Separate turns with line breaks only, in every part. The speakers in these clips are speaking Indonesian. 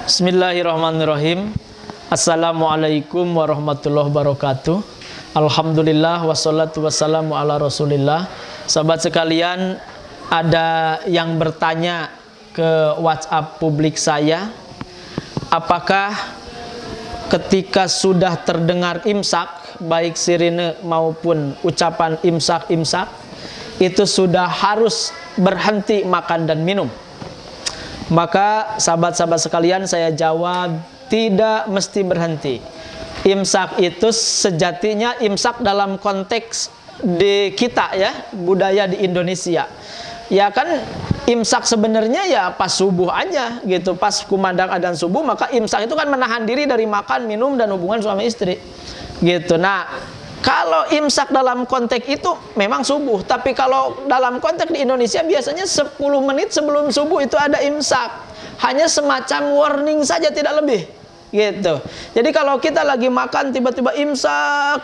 Bismillahirrahmanirrahim. Assalamualaikum warahmatullahi wabarakatuh. Alhamdulillah wassalatu wassalamu ala rasulillah. Sahabat sekalian, ada yang bertanya ke WhatsApp publik saya, apakah ketika sudah terdengar imsak, baik sirine maupun ucapan imsak itu sudah harus berhenti makan dan minum? Maka sahabat-sahabat sekalian, saya jawab, tidak mesti berhenti. Imsak itu sejatinya imsak dalam konteks di kita ya, budaya di Indonesia. Ya kan, imsak sebenarnya ya pas subuh aja gitu, pas kumandang adzan subuh, maka imsak itu kan menahan diri dari makan, minum dan hubungan suami istri. Gitu. Nah, kalau imsak dalam konteks itu memang subuh, tapi kalau dalam konteks di Indonesia biasanya 10 menit sebelum subuh itu ada imsak. Hanya semacam warning saja, tidak lebih. Gitu. Jadi kalau kita lagi makan tiba-tiba imsak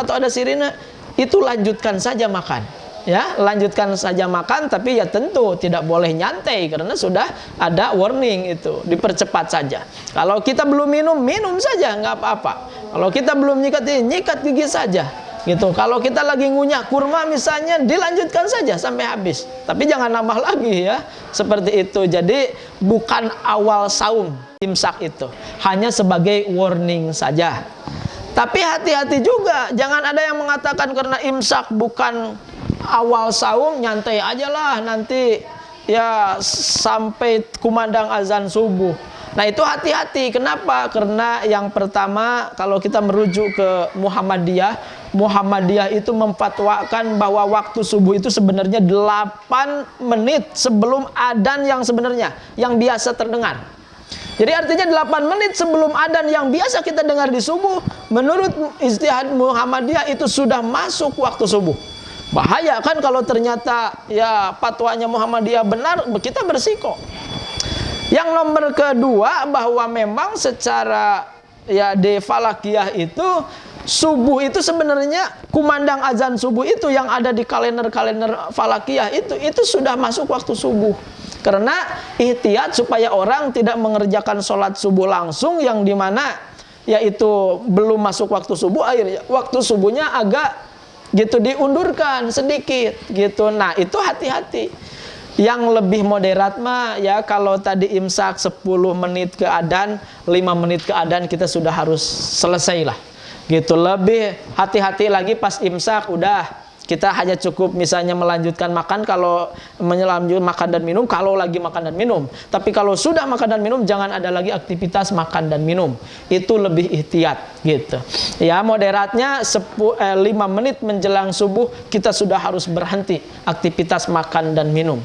atau ada sirine, itu lanjutkan saja makan. Ya, lanjutkan saja makan, tapi ya tentu tidak boleh nyantai karena sudah ada warning itu, dipercepat saja. Kalau kita belum minum, minum saja, nggak apa-apa. Kalau kita belum nyikat gigi saja, gitu. Kalau kita lagi ngunyah kurma misalnya, dilanjutkan saja sampai habis. Tapi jangan nambah lagi ya, seperti itu. Jadi bukan awal saum imsak itu, hanya sebagai warning saja. Tapi hati-hati juga, jangan ada yang mengatakan karena imsak bukan awal saum, nyantai aja lah nanti ya sampai kumandang azan subuh. Nah itu hati-hati. Kenapa? Karena yang pertama, kalau kita merujuk ke Muhammadiyah itu memfatwakan bahwa waktu subuh itu sebenarnya 8 menit sebelum adzan yang sebenarnya, yang biasa terdengar. Jadi artinya 8 menit sebelum adzan yang biasa kita dengar di subuh, menurut ijtihad Muhammadiyah itu sudah masuk waktu subuh. Bahaya kan kalau ternyata ya fatwanya Muhammadiyah benar, kita bersiko. Yang nomor kedua, bahwa memang secara ya di falakiyah itu subuh itu sebenarnya kumandang azan subuh itu yang ada di kalender-kalender falakiyah itu sudah masuk waktu subuh. Karena ihtiyat supaya orang tidak mengerjakan sholat subuh langsung yang dimana yaitu belum masuk waktu subuh, akhirnya waktu subuhnya agak gitu diundurkan sedikit gitu. Nah itu hati-hati. Yang lebih moderat mah ya kalau tadi imsak 10 menit ke adzan, 5 menit ke adzan kita sudah harus selesai lah gitu. Lebih hati-hati lagi pas imsak, udah kita hanya cukup misalnya melanjutkan makan kalau melanjutkan makan dan minum kalau lagi makan dan minum. Tapi kalau sudah makan dan minum jangan ada lagi aktivitas makan dan minum. Itu lebih ihtiyat gitu. Ya moderatnya 5 menit menjelang subuh kita sudah harus berhenti aktivitas makan dan minum.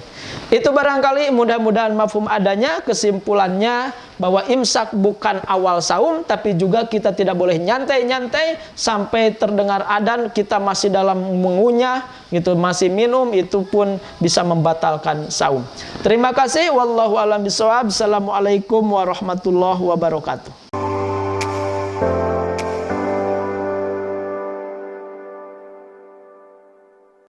Itu barangkali mudah-mudahan mafhum adanya. Kesimpulannya bahwa imsak bukan awal saum, tapi juga kita tidak boleh nyantai-nyantai sampai terdengar adzan kita masih dalam mengunyah gitu, masih minum, itu pun bisa membatalkan saum. Terima kasih. Wallahu a'lam bishawab. Assalamualaikum warahmatullahi wabarakatuh.